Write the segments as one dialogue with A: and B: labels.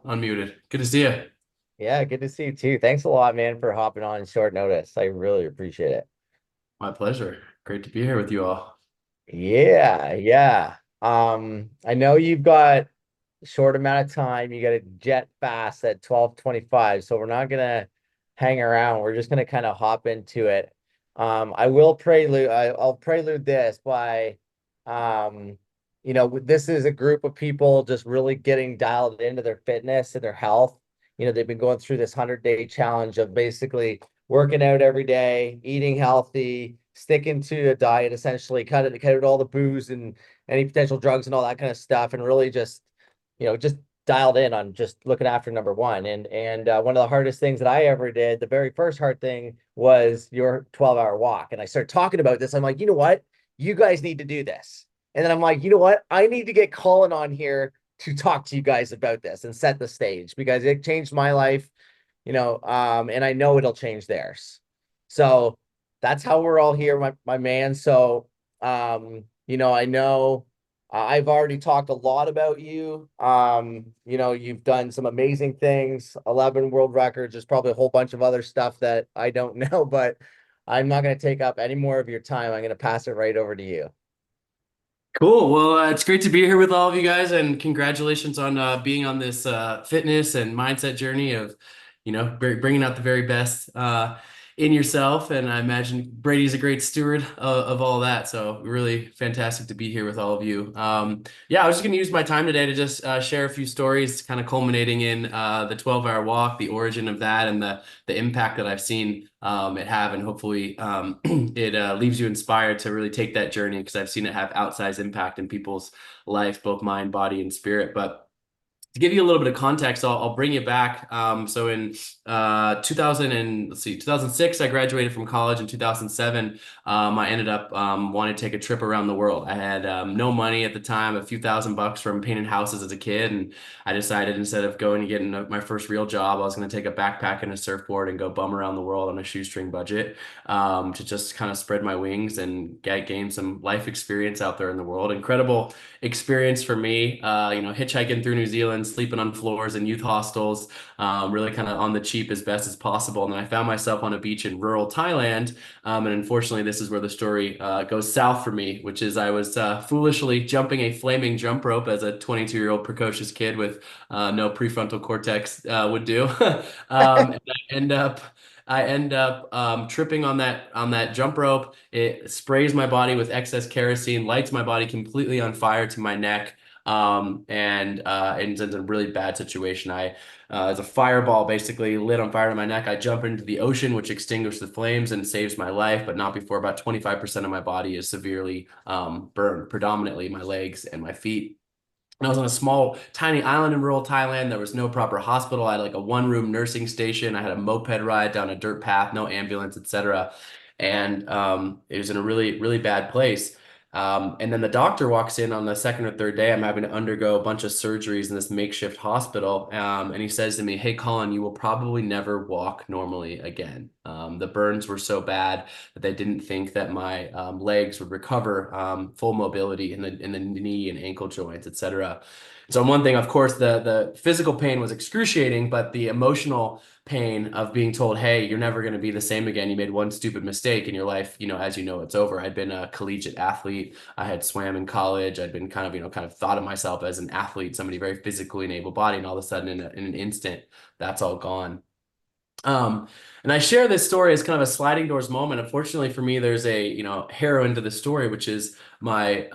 A: unmuted. Good to see you.
B: Yeah, good to see you too. Thanks a lot, man, for hopping on short notice. I really appreciate it.
A: My pleasure. Great to be here with you all.
B: Yeah, yeah. I know you've got a short amount of time. You got to jet fast at 12:25, so we're not gonna hang around. We're just gonna kind of hop into it. I'll prelude this by um, this is a group of people just really getting dialed into their fitness and their health. They've been going through this 100-day challenge of basically working out every day, eating healthy, sticking to a diet, essentially cut out all the booze and any potential drugs and all that kind of stuff, and really just dialed in on just looking after number one. And one of the hardest things that I ever did, the very first hard thing was your 12-hour walk. And I started talking about this. I'm like, you know what? You guys need to do this. And then I'm like, you know what? I need to get Colin on here to talk to you guys about this and set the stage because it changed my life, and I know it'll change theirs. So that's how we're all here, my man. So, I know I've already talked a lot about you. You've done some amazing things, 11 world records. There's probably a whole bunch of other stuff that I don't know, but I'm not going to take up any more of your time. I'm going to pass it right over to you.
A: Cool. Well, it's great to be here with all of you guys, and congratulations on being on this fitness and mindset journey of, bringing out the very best in yourself. And I imagine Brady's a great steward of all that. So really fantastic to be here with all of you. Yeah, I was just going to use my time today to just share a few stories, kind of culminating in the 12-hour walk, the origin of that, and the impact that I've seen it have, and hopefully it leaves you inspired to really take that journey, because I've seen it have outsized impact in people's life, both mind, body, and spirit. But to give you a little bit of context, I'll bring you back. So in 2000 and let's see, 2006, I graduated from college. In 2007, I ended up wanting to take a trip around the world. I had no money at the time, a few $1,000 from painting houses as a kid, and I decided instead of going and getting my first real job, I was going to take a backpack and a surfboard and go bum around the world on a shoestring budget, to just kind of spread my wings and gain some life experience out there in the world. Incredible experience for me, hitchhiking through New Zealand, sleeping on floors in youth hostels, really kind of on the cheap as best as possible. And then I found myself on a beach in rural Thailand. And unfortunately, this is where the story goes south for me, which is I was foolishly jumping a flaming jump rope as a 22-year-old precocious kid with no prefrontal cortex would do. And I end up tripping on that jump rope. It sprays my body with excess kerosene, lights my body completely on fire to my neck, and ends in a really bad situation. As a fireball basically lit on fire to my neck, I jump into the ocean, which extinguished the flames and saves my life, but not before about 25% of my body is severely burned, predominantly my legs and my feet. And I was on a small, tiny island in rural Thailand. There was no proper hospital. I had like a one-room nursing station. I had a moped ride down a dirt path, no ambulance, etc. And it was in a really, really bad place. And then the doctor walks in on the second or third day. I'm having to undergo a bunch of surgeries in this makeshift hospital. And he says to me, "Hey, Colin, you will probably never walk normally again." The burns were so bad that they didn't think that my legs would recover full mobility in the knee and ankle joints, etc. So one thing, of course, the physical pain was excruciating, but the emotional pain of being told, "Hey, you're never going to be the same again. You made one stupid mistake in your life. As you know, it's over." I'd been a collegiate athlete. I had swam in college. I'd been kind of thought of myself as an athlete, somebody very physically and able-bodied, and all of a sudden, in an instant, that's all gone. Um, and I share this story as kind of a sliding doors moment. Unfortunately for me, there's a heroine to the story, which is my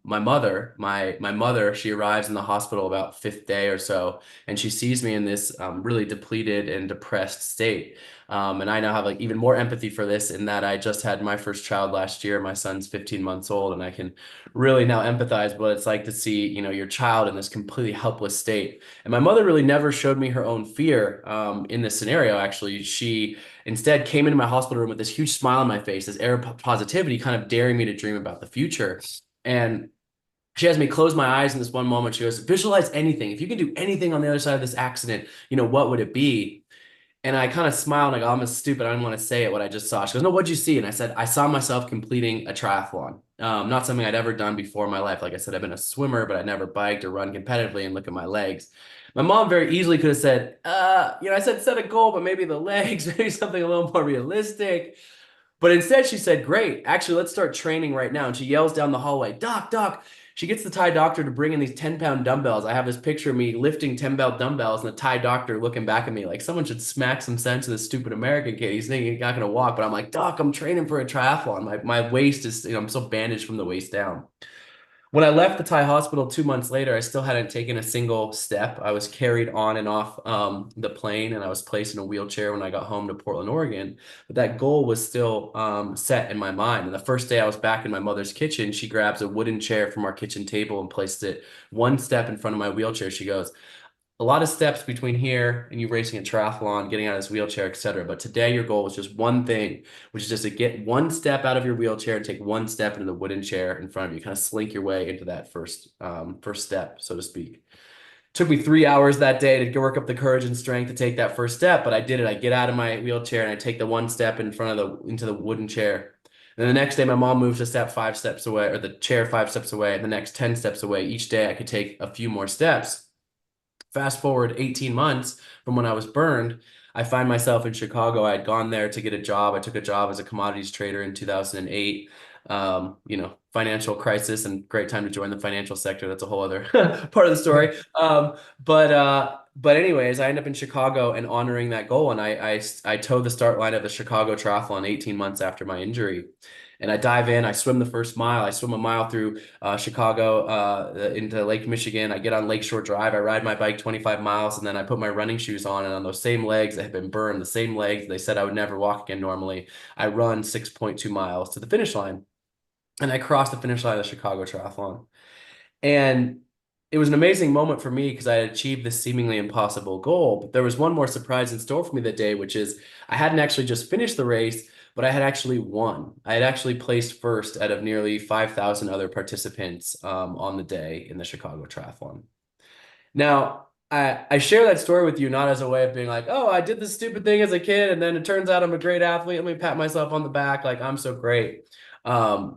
A: mother. My mother, she arrives in the hospital about fifth day or so, and she sees me in this really depleted and depressed state. And I now have like even more empathy for this, in that I just had my first child last year. My son's 15 months old, and I can really now empathize what it's like to see your child in this completely helpless state. And my mother really never showed me her own fear in this scenario. Actually, she instead came into my hospital room with this huge smile on my face, this air of positivity, kind of daring me to dream about the future. And she has me close my eyes in this one moment. She goes, "Visualize anything. If you can do anything on the other side of this accident, what would it be?" And I kind of smiled and I go, "I'm stupid. I didn't want to say it, what I just saw." She goes, "No, what'd you see?" And I said, "I saw myself completing a triathlon." Not something I'd ever done before in my life. Like I said, I've been a swimmer, but I never biked or run competitively, and look at my legs. My mom very easily could have said, I said set a goal, but maybe the legs, maybe something a little more realistic. But instead, she said, great, actually, let's start training right now. And she yells down the hallway, Doc, Doc. She gets the Thai doctor to bring in these 10-pound dumbbells. I have this picture of me lifting 10-pound dumbbells and the Thai doctor looking back at me like someone should smack some sense to this stupid American kid. He's thinking he's not going to walk. But I'm like, Doc, I'm training for a triathlon. My waist is, I'm so bandaged from the waist down. When I left the Thai hospital 2 months later, I still hadn't taken a single step. I was carried on and off the plane, and I was placed in a wheelchair when I got home to Portland, Oregon. But that goal was still set in my mind. And the first day I was back in my mother's kitchen, she grabs a wooden chair from our kitchen table and placed it one step in front of my wheelchair. She goes, a lot of steps between here and you racing a triathlon, getting out of this wheelchair, etc. But today your goal is just one thing, which is just to get one step out of your wheelchair and take one step into the wooden chair in front of you, kind of slink your way into that first step, so to speak. Took me 3 hours that day to work up the courage and strength to take that first step, but I did it. I get out of my wheelchair and I take the one step in front of into the wooden chair. And then the next day, my mom moves a step 5 steps away, or the chair 5 steps away, and the next 10 steps away. Each day I could take a few more steps. Fast forward 18 months from when I was burned, I find myself in Chicago. I had gone there to get a job. I took a job as a commodities trader in 2008. Financial crisis and great time to join the financial sector. That's a whole other part of the story. But anyways, I end up in Chicago and honoring that goal. And I toe the start line of the Chicago Triathlon 18 months after my injury. And I dive in, I swim the first mile. I swim a mile through Chicago into Lake Michigan. I get on Lakeshore Drive. I ride my bike 25 miles, and then I put my running shoes on. And on those same legs that had been burned, the same legs they said I would never walk again normally, I run 6.2 miles to the finish line. And I crossed the finish line of the Chicago Triathlon. And it was an amazing moment for me because I had achieved this seemingly impossible goal. But there was one more surprise in store for me that day, which is I hadn't actually just finished the race, but I had actually won. I had actually placed first out of nearly 5,000 other participants on the day in the Chicago Triathlon. Now, I share that story with you not as a way of being like, oh, I did this stupid thing as a kid, and then it turns out I'm a great athlete. Let me pat myself on the back, like I'm so great.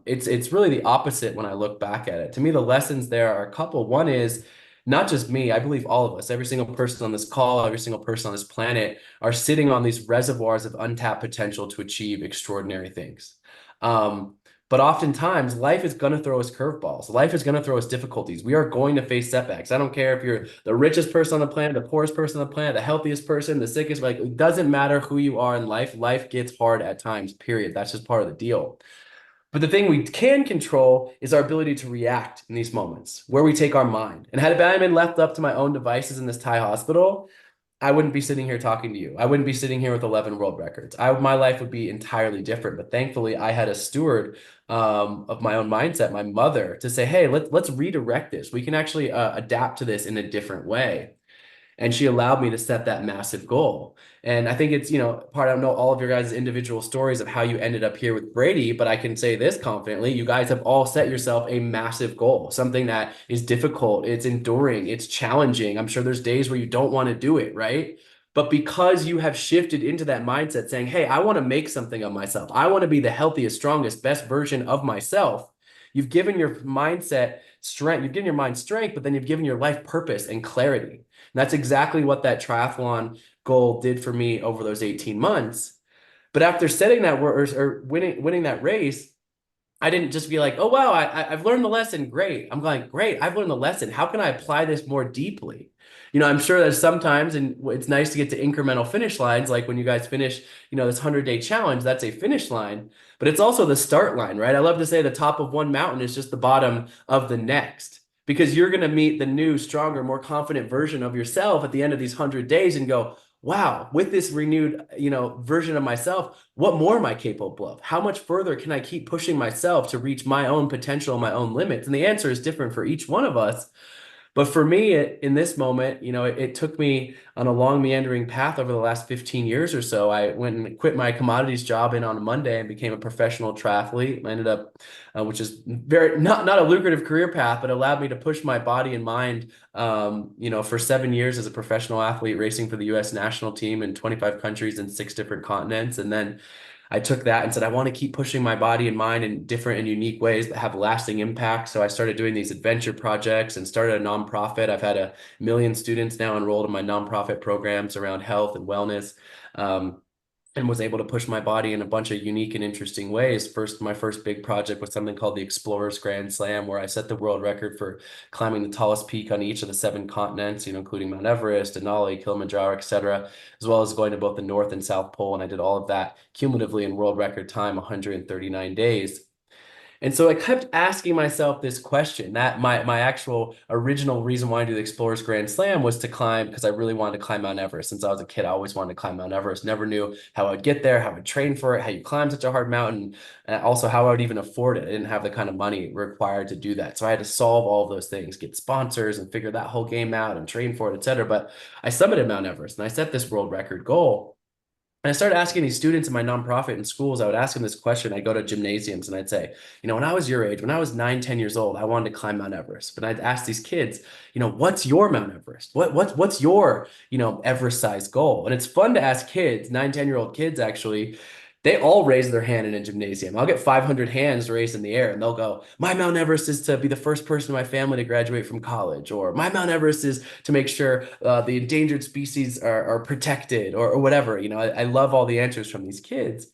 A: It's really the opposite when I look back at it. To me, the lessons there are a couple. One is not just me, I believe all of us, every single person on this call, every single person on this planet are sitting on these reservoirs of untapped potential to achieve extraordinary things. Um, but oftentimes, life is going to throw us curveballs. Life is going to throw us difficulties. We are going to face setbacks. I don't care if you're the richest person on the planet, the poorest person on the planet, the healthiest person, the sickest. Like, it doesn't matter who you are in life. Life gets hard at times, period. That's just part of the deal. But the thing we can control is our ability to react in these moments, where we take our mind. And had I been left up to my own devices in this Thai hospital, I wouldn't be sitting here talking to you. I wouldn't be sitting here with 11 world records. My life would be entirely different. But thankfully, I had a steward of my own mindset, my mother, to say, hey, let's redirect this. We can actually adapt to this in a different way. And she allowed me to set that massive goal. And I think it's, I don't know all of your guys' individual stories of how you ended up here with Brady, but I can say this confidently, you guys have all set yourself a massive goal, something that is difficult, it's enduring, it's challenging. I'm sure there's days where you don't want to do it, right? But because you have shifted into that mindset saying, hey, I want to make something of myself. I want to be the healthiest, strongest, best version of myself. You've given your mindset strength, you've given your mind strength, but then you've given your life purpose and clarity. And that's exactly what that triathlon goal did for me over those 18 months. But after setting that or winning that race, I didn't just be like, oh, wow, I've learned the lesson. Great. I'm going, great. I've learned the lesson. How can I apply this more deeply? I'm sure there's sometimes, and it's nice to get to incremental finish lines, like when you guys finish, this 100-day challenge, that's a finish line, but it's also the start line, right? I love to say the top of one mountain is just the bottom of the next, because you're going to meet the new, stronger, more confident version of yourself at the end of these 100 days and go, wow, with this renewed, version of myself, what more am I capable of? How much further can I keep pushing myself to reach my own potential, my own limits? And the answer is different for each one of us. But for me, in this moment, it took me on a long meandering path over the last 15 years or so. I went and quit my commodities job in on a Monday and became a professional triathlete. I ended up, which is very not a lucrative career path, but allowed me to push my body and mind, for 7 years as a professional athlete, racing for the U.S. national team in 25 countries and 6 different continents. And then I took that and said, I want to keep pushing my body and mind in different and unique ways that have lasting impact. So I started doing these adventure projects and started a nonprofit. I've had 1 million students now enrolled in my nonprofit programs around health and wellness. Um, and was able to push my body in a bunch of unique and interesting ways. My first big project was something called the Explorers Grand Slam, where I set the world record for climbing the tallest peak on each of the 7 continents, including Mount Everest, Denali, Kilimanjaro, etc., as well as going to both the North and South Pole. And I did all of that cumulatively in world record time, 139 days. And so I kept asking myself this question. That my actual original reason why I do the Explorers Grand Slam was to climb because I really wanted to climb Mount Everest. Since I was a kid, I always wanted to climb Mount Everest. Never knew how I would get there, how I'd train for it, how you climb such a hard mountain, and also how I would even afford it. I didn't have the kind of money required to do that. So I had to solve all of those things, get sponsors and figure that whole game out and train for it, etc. But I summited Mount Everest and I set this world record goal. And I started asking these students in my nonprofit in schools, I would ask them this question. I'd go to gymnasiums and I'd say, when I was your age, when I was 9, 10 years old, I wanted to climb Mount Everest. But I'd ask these kids, what's your Mount Everest? What's your, Everest sized goal? And it's fun to ask kids, 9, 10-year-old kids actually, they all raise their hand in a gymnasium. I'll get 500 hands raised in the air and they'll go, my Mount Everest is to be the first person in my family to graduate from college, or my Mount Everest is to make sure the endangered species are protected, or whatever. I love all the answers from these kids.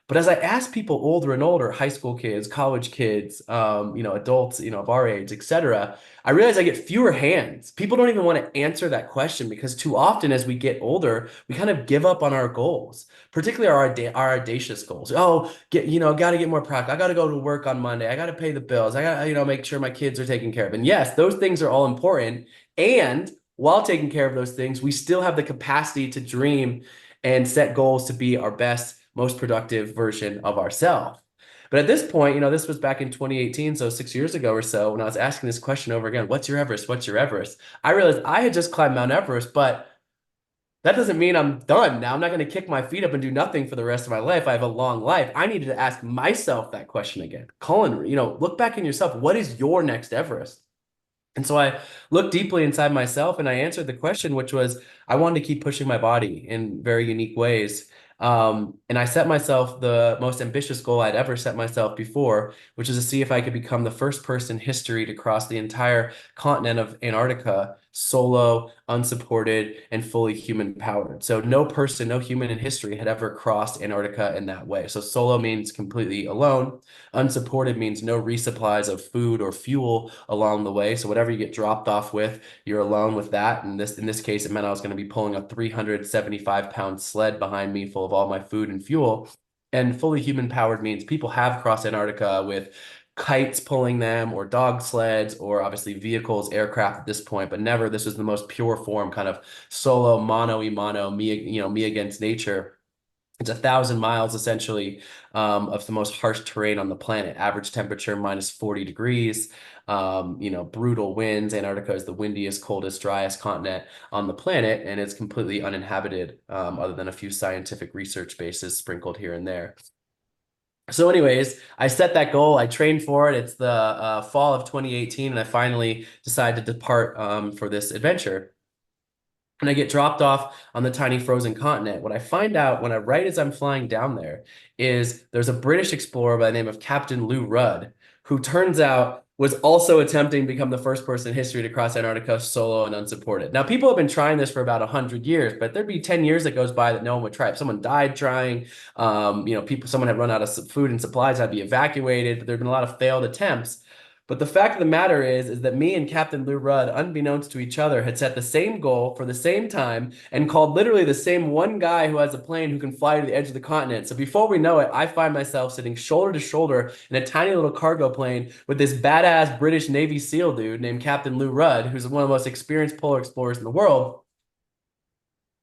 A: But as I ask people older and older, high school kids, college kids, adults, of our age, etc., I realize I get fewer hands. People don't even want to answer that question because too often as we get older, we kind of give up on our goals, particularly our audacious goals. Oh, got to get more practice. I got to go to work on Monday. I got to pay the bills. I got to, make sure my kids are taken care of. And yes, those things are all important. And while taking care of those things, we still have the capacity to dream and set goals to be our best, most productive version of ourselves. But at this point, this was back in 2018, so 6 years ago or so, when I was asking this question over again, what's your Everest? What's your Everest? I realized I had just climbed Mount Everest, but that doesn't mean I'm done. Now I'm not going to kick my feet up and do nothing for the rest of my life. I have a long life. I needed to ask myself that question again. Colin, look back in yourself. What is your next Everest? And so I looked deeply inside myself and I answered the question, which was I wanted to keep pushing my body in very unique ways. And I set myself the most ambitious goal I'd ever set myself before, which is to see if I could become the first person in history to cross the entire continent of Antarctica solo, unsupported, and fully human powered. So no person, no human in history had ever crossed Antarctica in that way. So solo means completely alone. Unsupported means no resupplies of food or fuel along the way. So whatever you get dropped off with, you're alone with that. And in this case, it meant I was going to be pulling a 375-pound sled behind me full of all my food and fuel. And fully human powered means people have crossed Antarctica with kites pulling them or dog sleds or obviously vehicles, aircraft at this point, but never this was the most pure form, kind of solo, mano y mano, me against nature. It's 1,000 miles essentially of the most harsh terrain on the planet. Average temperature -40 degrees. Brutal winds. Antarctica is the windiest, coldest, driest continent on the planet, and it's completely uninhabited, other than a few scientific research bases sprinkled here and there. So, anyways, I set that goal. I trained for it. It's the fall of 2018, and I finally decided to depart for this adventure. And I get dropped off on the tiny frozen continent. What I find out right as I'm flying down there is there's a British explorer by the name of Captain Lou Rudd, who turns out was also attempting to become the first person in history to cross Antarctica solo and unsupported. Now, people have been trying this for about 100 years, but there'd be 10 years that goes by that no one would try. If someone died trying, someone had run out of food and supplies, had to be evacuated, but there'd been a lot of failed attempts. But the fact of the matter is that me and Captain Lou Rudd, unbeknownst to each other, had set the same goal for the same time and called literally the same one guy who has a plane who can fly to the edge of the continent. So before we know it, I find myself sitting shoulder to shoulder in a tiny little cargo plane with this badass British Navy SEAL dude named Captain Lou Rudd, who's one of the most experienced polar explorers in the world,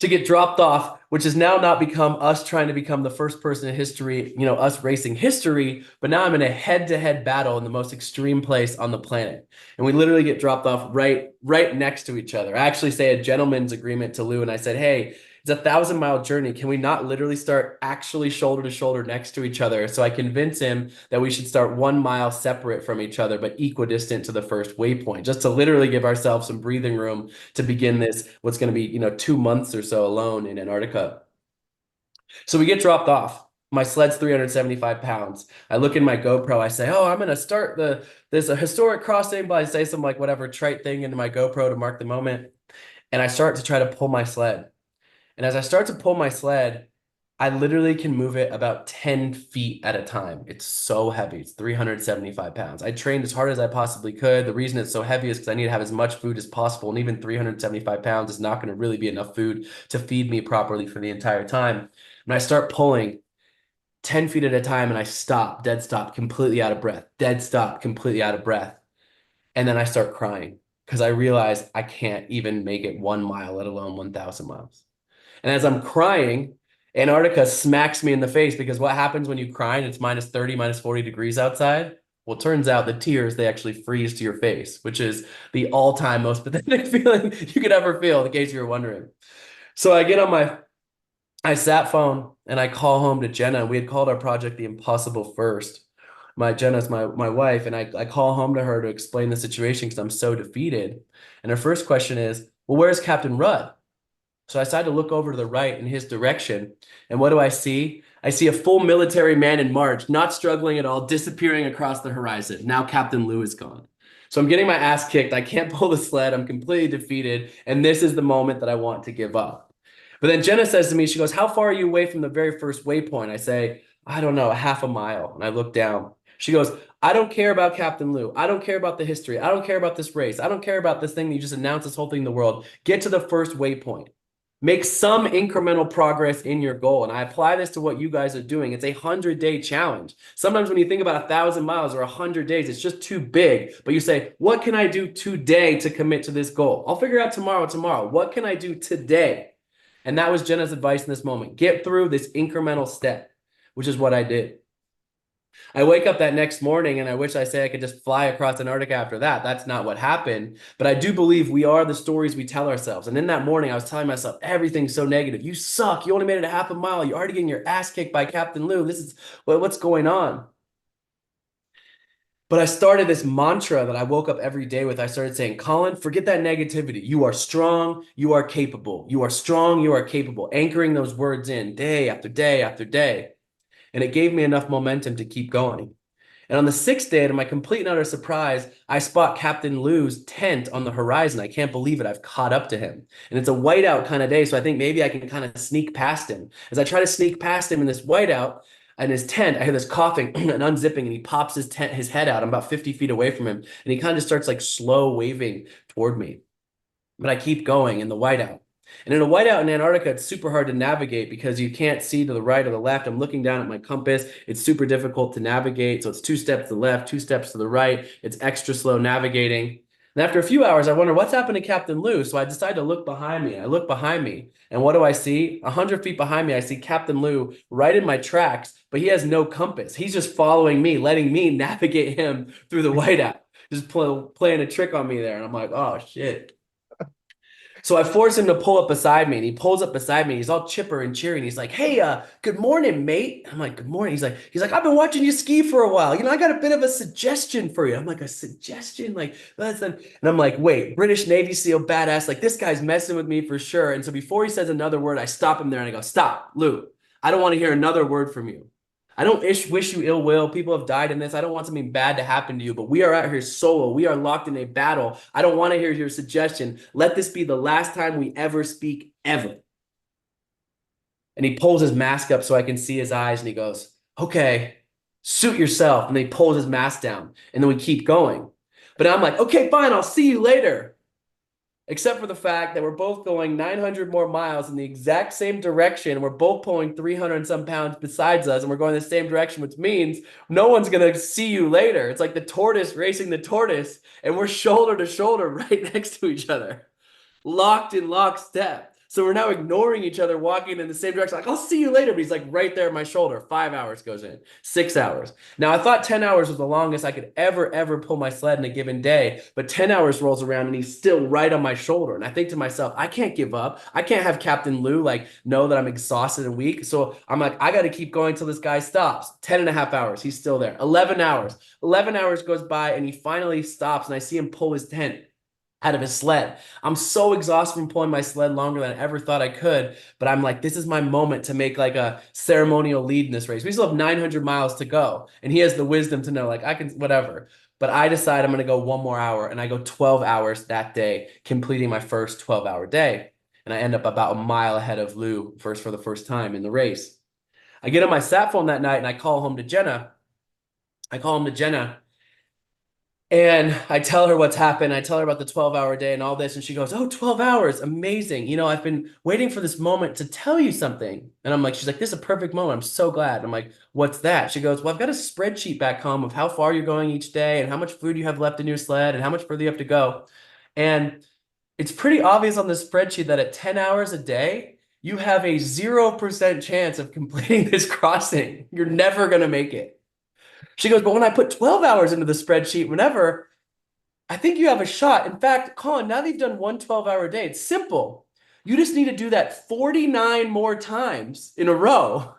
A: to get dropped off, which has now not become us trying to become the first person in history, us racing history, but now I'm in a head-to-head battle in the most extreme place on the planet. And we literally get dropped off right next to each other. I actually say a gentleman's agreement to Lou, and I said, hey, it's a 1,000-mile journey. Can we not literally start actually shoulder to shoulder next to each other? So I convince him that we should start 1 mile separate from each other, but equidistant to the first waypoint, just to literally give ourselves some breathing room to begin what's going to be, 2 months or so alone in Antarctica. So we get dropped off. My sled's 375 pounds. I look in my GoPro. I say, "Oh, I'm gonna start there's a historic crossing," but I say some like whatever trite thing into my GoPro to mark the moment. And I start to try to pull my sled. And as I start to pull my sled, I literally can move it about 10 feet at a time. It's so heavy. It's 375 pounds. I trained as hard as I possibly could. The reason it's so heavy is because I need to have as much food as possible. And even 375 pounds is not going to really be enough food to feed me properly for the entire time. And I start pulling 10 feet at a time and I stop, dead stop, completely out of breath, dead stop, completely out of breath. And then I start crying because I realize I can't even make it 1 mile, let alone 1,000 miles. And as I'm crying, Antarctica smacks me in the face because what happens when you cry and it's minus 30, minus 40 degrees outside? Well, it turns out the tears, they actually freeze to your face, which is the all-time most pathetic feeling you could ever feel, in case you were wondering. So I get on my sat phone and I call home to Jenna. We had called our project the Impossible First. Jenna's my wife, and I call home to her to explain the situation because I'm so defeated. And her first question is, well, where's Captain Rudd? So I decided to look over to the right in his direction. And what do I see? I see a full military man in march, not struggling at all, disappearing across the horizon. Now Captain Lou is gone. So I'm getting my ass kicked. I can't pull the sled. I'm completely defeated. And this is the moment that I want to give up. But then Jenna says to me, she goes, "How far are you away from the very first waypoint?" I say, "I don't know, a half a mile." And I look down. She goes, "I don't care about Captain Lou. I don't care about the history. I don't care about this race. I don't care about this thing that you just announced this whole thing in the world. Get to the first waypoint. Make some incremental progress in your goal." And I apply this to what you guys are doing. It's a 100-day challenge. Sometimes when you think about 1,000 miles or 100 days, it's just too big. But you say, what can I do today to commit to this goal? I'll figure out tomorrow. What can I do today? And that was Jenna's advice in this moment. Get through this incremental step, which is what I did. I wake up that next morning and I wish I say I could just fly across Antarctica after that. That's not what happened. But I do believe we are the stories we tell ourselves. And in that morning, I was telling myself, everything's so negative. You suck. You only made it a half a mile. You're already getting your ass kicked by Captain Lou. This is what's going on. But I started this mantra that I woke up every day with. I started saying, Colin, forget that negativity. You are strong. You are capable. You are strong. You are capable. Anchoring those words in day after day after day. And it gave me enough momentum to keep going. And on the sixth day, to my complete and utter surprise, I spot Captain Lou's tent on the horizon. I can't believe it. I've caught up to him. And it's a whiteout kind of day, so I think maybe I can kind of sneak past him. As I try to sneak past him in this whiteout, in his tent, I hear this coughing and unzipping, and he pops his head out. I'm about 50 feet away from him, and he kind of just starts like slow waving toward me. But I keep going in the whiteout. And in a whiteout in Antarctica, it's super hard to navigate because you can't see to the right or the left. I'm looking down at my compass. It's super difficult to navigate. So it's 2 steps to the left, 2 steps to the right. It's extra slow navigating. And after a few hours, I wonder what's happened to Captain Lou. So I decide to look behind me. I look behind me. And what do I see? 100 feet behind me, I see Captain Lou right in my tracks, but he has no compass. He's just following me, letting me navigate him through the whiteout, just playing a trick on me there. And I'm like, oh, shit. So I force him to pull up beside me, and he pulls up beside me. He's all chipper and cheery, and he's like, "Hey, good morning, mate." I'm like, "Good morning." He's like, "I've been watching you ski for a while. I got a bit of a suggestion for you." I'm like, "A suggestion?" Like, and I'm like, "Wait, British Navy SEAL badass. Like, this guy's messing with me for sure." And so before he says another word, I stop him there and I go, "Stop, Lou. I don't want to hear another word from you. I don't wish you ill will. People have died in this. I don't want something bad to happen to you, but we are out here solo. We are locked in a battle. I don't want to hear your suggestion. Let this be the last time we ever speak, ever." And he pulls his mask up so I can see his eyes, and he goes, "Okay, suit yourself." And then he pulls his mask down, and then we keep going. But I'm like, "Okay, fine. I'll see you later." Except for the fact that we're both going 900 more miles in the exact same direction. We're both pulling 300 and some pounds besides us, and we're going the same direction, which means no one's going to see you later. It's like the tortoise racing the tortoise, and we're shoulder to shoulder right next to each other, locked in lockstep. So we're now ignoring each other, walking in the same direction. Like, "I'll see you later." But he's like right there at my shoulder. 5 hours goes in, 6 hours. Now, I thought 10 hours was the longest I could ever pull my sled in a given day. But 10 hours rolls around and he's still right on my shoulder. And I think to myself, I can't give up. I can't have Captain Lou like know that I'm exhausted and weak. So I'm like, I got to keep going till this guy stops. 10 and a half hours. He's still there. 11 hours. 11 hours goes by and he finally stops. And I see him pull his tent out of his sled. I'm so exhausted from pulling my sled longer than I ever thought I could, but I'm like, this is my moment to make like a ceremonial lead in this race. We still have 900 miles to go, and he has the wisdom to know, like, I can, whatever. But I decide I'm going to go 1 more hour, and I go 12 hours that day, completing my first 12-hour day. And I end up about a mile ahead of Lou first for the first time in the race. I get on my sat phone that night and I call home to Jenna. I call home to Jenna and I tell her what's happened. I tell her about the 12-hour day and all this. And she goes, "Oh, 12 hours. Amazing. You know, I've been waiting for this moment to tell you something." And I'm like, she's like, "This is a perfect moment. I'm so glad." I'm like, "What's that?" She goes, "Well, I've got a spreadsheet back home of how far you're going each day and how much food you have left in your sled and how much further you have to go." And it's pretty obvious on this spreadsheet that at 10 hours a day, you have a 0% chance of completing this crossing. You're never going to make it. She goes, "But when I put 12 hours into the spreadsheet, whenever, I think you have a shot. In fact, Colin, now that you've done one 12-hour day, it's simple. You just need to do that 49 more times in a row,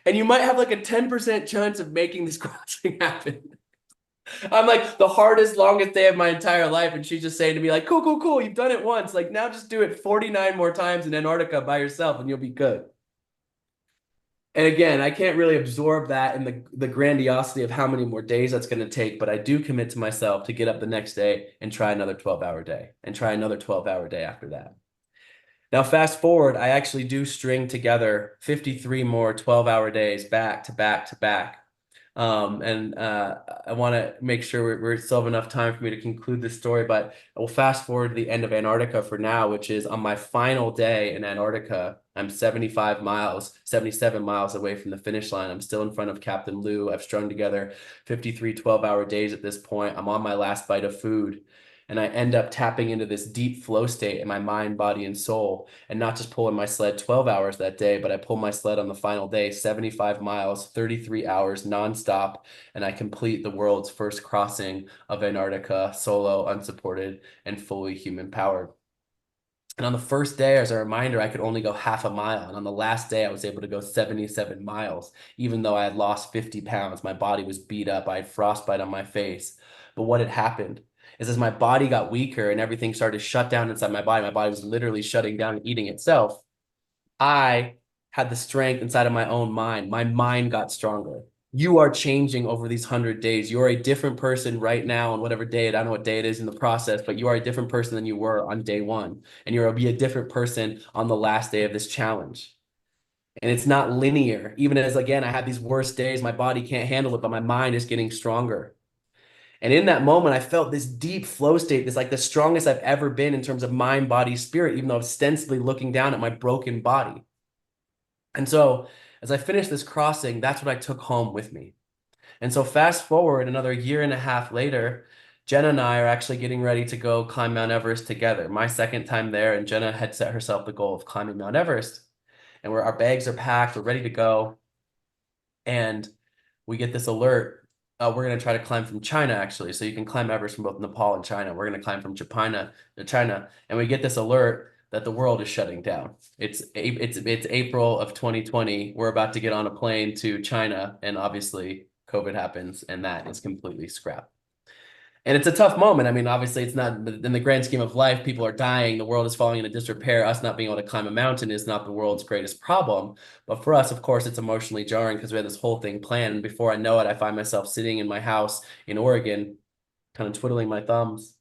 A: and you might have like a 10% chance of making this crossing happen." I'm like the hardest, longest day of my entire life, and she's just saying to me, like, "Cool, cool, cool. You've done it once. Like now just do it 49 more times in Antarctica by yourself, and you'll be good." And again, I can't really absorb that in the grandiosity of how many more days that's going to take, but I do commit to myself to get up the next day and try another 12-hour day and try another 12-hour day after that. Now, fast forward, I actually do string together 53 more 12-hour days back to back to back. And I want to make sure we still have enough time for me to conclude this story, but I will fast forward to the end of Antarctica for now, which is on my final day in Antarctica. I'm 75 miles, 77 miles away from the finish line. I'm still in front of Captain Lou. I've strung together 53 12-hour days at this point. I'm on my last bite of food. And I end up tapping into this deep flow state in my mind, body, and soul, and not just pulling my sled 12 hours that day, but I pull my sled on the final day, 75 miles, 33 hours nonstop, and I complete the world's first crossing of Antarctica solo, unsupported, and fully human powered. And on the first day, as a reminder, I could only go half a mile. And on the last day, I was able to go 77 miles, even though I had lost 50 pounds. My body was beat up. I had frostbite on my face. But what had happened is as my body got weaker and everything started to shut down inside my body was literally shutting down and eating itself. I had the strength inside of my own mind. My mind got stronger. You are changing over these 100 days. You're a different person right now on whatever day, I don't know what day it is in the process, but you are a different person than you were on day one. And you'll be a different person on the last day of this challenge. And it's not linear. Even as, again, I have these worst days, my body can't handle it, but my mind is getting stronger. And in that moment, I felt this deep flow state, this like the strongest I've ever been in terms of mind, body, spirit, even though ostensibly looking down at my broken body. And so as I finished this crossing, that's what I took home with me. And so fast forward another year and a half later, Jenna and I are actually getting ready to go climb Mount Everest together. My second time there, and Jenna had set herself the goal of climbing Mount Everest. And our bags are packed, we're ready to go. And we get this alert. We're going to try to climb from China, actually. So you can climb Everest from both Nepal and China. We're going to climb from China to China. And we get this alert that the world is shutting down. It's April of 2020. We're about to get on a plane to China, and obviously COVID happens, and that is completely scrapped. And it's a tough moment. I mean, obviously, it's not in the grand scheme of life, people are dying, the world is falling into disrepair. Us not being able to climb a mountain is not the world's greatest problem. But for us, of course, it's emotionally jarring because we had this whole thing planned. And before I know it, I find myself sitting in my house in Oregon, kind of twiddling my thumbs.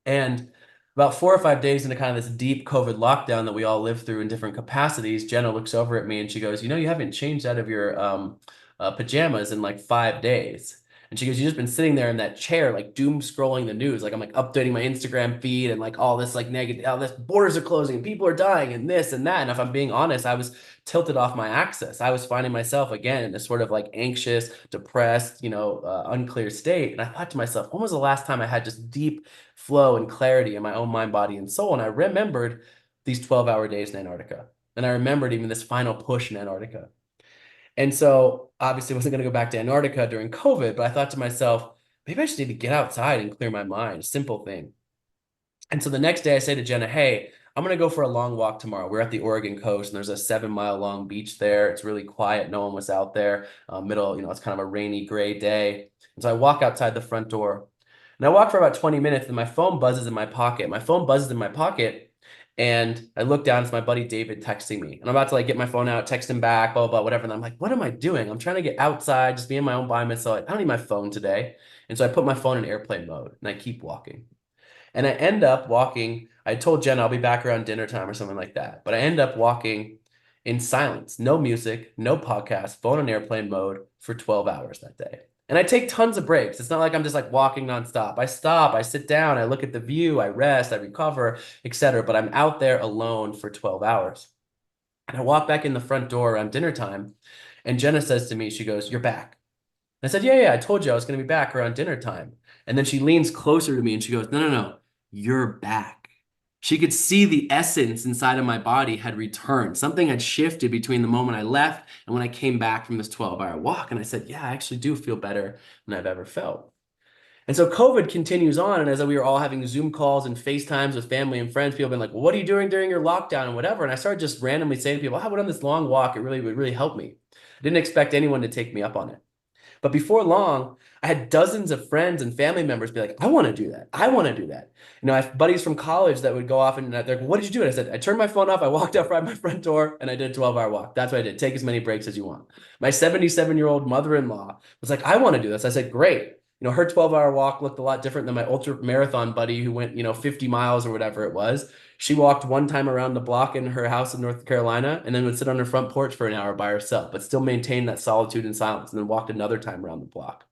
A: And about 4 or 5 days into kind of this deep COVID lockdown that we all lived through in different capacities, Jenna looks over at me and she goes, "You know, you haven't changed out of your pajamas in like 5 days." And she goes, "You've just been sitting there in that chair, like doom scrolling the news. Like I'm like updating my Instagram feed and like all this like negative, all this borders are closing and people are dying and this and that." And if I'm being honest, I was tilted off my axis. I was finding myself again in this sort of like anxious, depressed, unclear state. And I thought to myself, when was the last time I had just deep flow and clarity in my own mind, body, and soul? And I remembered these 12-hour days in Antarctica. And I remembered even this final push in Antarctica. And so obviously I wasn't going to go back to Antarctica during COVID, but I thought to myself, maybe I just need to get outside and clear my mind. Simple thing. And so the next day I say to Jenna, "Hey, I'm going to go for a long walk tomorrow. We're at the Oregon coast and there's a 7 mile long beach there. It's really quiet. No one was out there. It's kind of a rainy, gray day." And so I walk outside the front door And I walk for about 20 minutes and my phone buzzes in my pocket. My phone buzzes in my pocket and I look down, it's my buddy David texting me. And I'm about to like get my phone out, text him back, blah, blah, blah, whatever. And I'm like, what am I doing? I'm trying to get outside, just be in my own by myself. Like, I don't need my phone today. And so I put my phone in airplane mode and I keep walking. And I end up walking. I told Jen I'll be back around dinner time or something like that. But I end up walking in silence, no music, no podcast, phone on airplane mode for 12 hours that day. And I take tons of breaks. It's not like I'm just like walking nonstop. I stop, I sit down, I look at the view, I rest, I recover, etc. But I'm out there alone for 12 hours. And I walk back in the front door around dinner time, and Jenna says to me, she goes, "You're back." I said, "Yeah, yeah, I told you I was going to be back around dinner time." And then she leans closer to me and she goes, "No, no, no, you're back." She could see the essence inside of my body had returned. Something had shifted between the moment I left and when I came back from this 12-hour walk. And I said, "Yeah, I actually do feel better than I've ever felt." And so COVID continues on. And as we were all having Zoom calls and FaceTimes with family and friends, people have been like, "Well, what are you doing during your lockdown and whatever?" And I started just randomly saying to people, "Oh, I went on this long walk. It really would really help me." I didn't expect anyone to take me up on it. But before long, I had dozens of friends and family members be like, "I want to do that. I want to do that." I have buddies from college that would go off and they're like, "What did you do?" And I said, "I turned my phone off. I walked outside my front door and I did a 12-hour walk." That's what I did. Take as many breaks as you want. My 77-year-old mother-in-law was like, "I want to do this." I said, "Great." Her 12-hour walk looked a lot different than my ultra marathon buddy who went, 50 miles or whatever it was. She walked one time around the block in her house in North Carolina and then would sit on her front porch for an hour by herself, but still maintain that solitude and silence, and then walked another time around the block.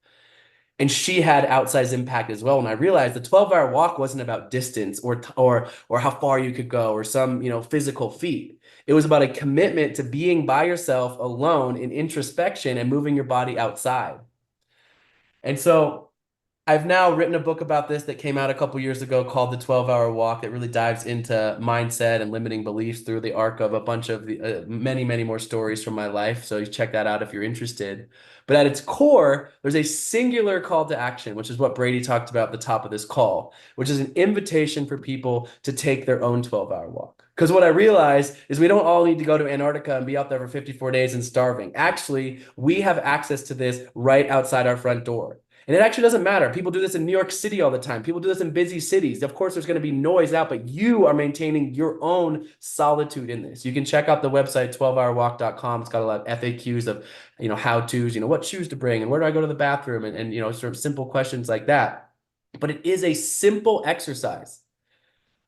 A: And she had outsized impact as well. And I realized the 12-hour walk wasn't about distance or how far you could go or some, physical feat. It was about a commitment to being by yourself alone in introspection and moving your body outside. And so I've now written a book about this that came out a couple years ago called The 12-Hour Walk that really dives into mindset and limiting beliefs through the arc of a bunch of the many, many more stories from my life. So you check that out if you're interested. But at its core, there's a singular call to action, which is what Brady talked about at the top of this call, which is an invitation for people to take their own 12-hour walk. Because what I realize is we don't all need to go to Antarctica and be out there for 54 days and starving. Actually, we have access to this right outside our front door. And it actually doesn't matter. People do this in New York City all the time. People do this in busy cities. Of course, there's going to be noise out, but you are maintaining your own solitude in this. You can check out the website 12hourwalk.com. It's got a lot of FAQs of, how-tos, what shoes to bring and where do I go to the bathroom and sort of simple questions like that. But it is a simple exercise.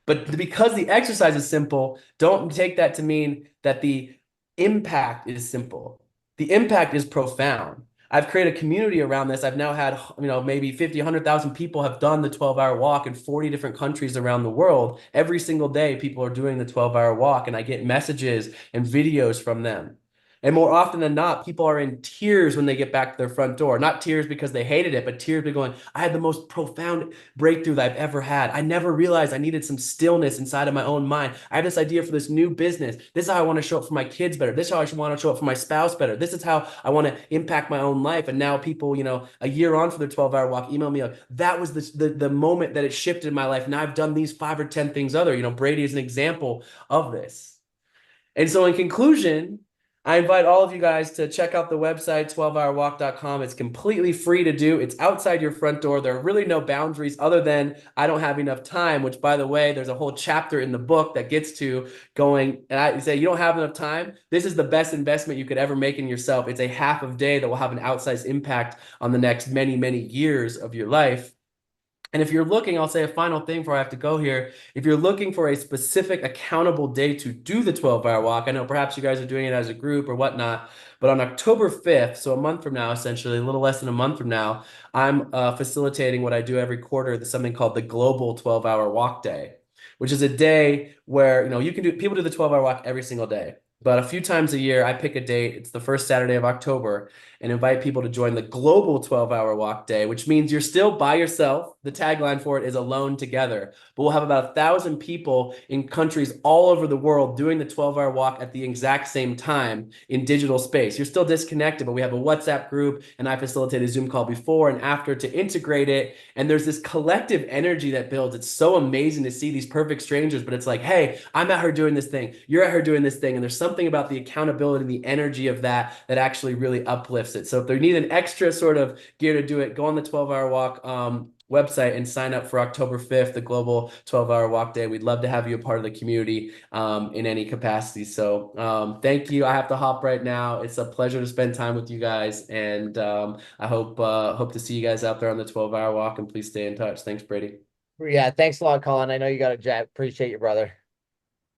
A: But because the exercise is simple, don't take that to mean that the impact is simple. The impact is profound. I've created a community around this. I've now had, maybe 50, 100,000 people have done the 12-hour walk in 40 different countries around the world. Every single day, people are doing the 12-hour walk, and I get messages and videos from them. And more often than not, people are in tears when they get back to their front door. Not tears because they hated it, but tears because going, "I had the most profound breakthrough that I've ever had. I never realized I needed some stillness inside of my own mind. I have this idea for this new business. This is how I want to show up for my kids better. This is how I want to show up for my spouse better. This is how I want to impact my own life." And now people, a year on for their 12-hour walk, email me like, "That was the moment that it shifted in my life. Now I've done these 5 or 10 things other." Brady is an example of this. And so in conclusion, I invite all of you guys to check out the website, 12hourwalk.com. It's completely free to do. It's outside your front door. There are really no boundaries other than "I don't have enough time," which, by the way, there's a whole chapter in the book that gets to going, and I say, you don't have enough time. This is the best investment you could ever make in yourself. It's a half of day that will have an outsized impact on the next many, many years of your life. And if you're looking, I'll say a final thing before I have to go here. If you're looking for a specific accountable day to do the 12-hour walk, I know perhaps you guys are doing it as a group or whatnot, but on October 5th, so a month from now, essentially, a little less than a month from now, I'm facilitating what I do every quarter, something called the Global 12-Hour Walk Day, which is a day where, people do the 12-hour walk every single day. But a few times a year, I pick a date. It's the first Saturday of October, and invite people to join the global 12-hour walk day, which means you're still by yourself. The tagline for it is "Alone Together." But we'll have about 1,000 people in countries all over the world doing the 12-hour walk at the exact same time in digital space. You're still disconnected, but we have a WhatsApp group, and I facilitate a Zoom call before and after to integrate it. And there's this collective energy that builds. It's so amazing to see these perfect strangers, but it's like, "Hey, I'm at her doing this thing. You're at her doing this thing." And there's something about the accountability and the energy of that actually really uplifts it. So if they need an extra sort of gear to do it, go on the 12-hour walk website and sign up for October 5th, the global 12-hour walk day. We'd love to have you a part of the community in any capacity. So thank you. I have to hop right now. It's a pleasure to spend time with you guys, and I hope to see you guys out there on the 12-hour walk. And please stay in touch. Thanks, Brady.
B: Yeah, thanks a lot, Colin. I know you got a jet. Appreciate you, brother.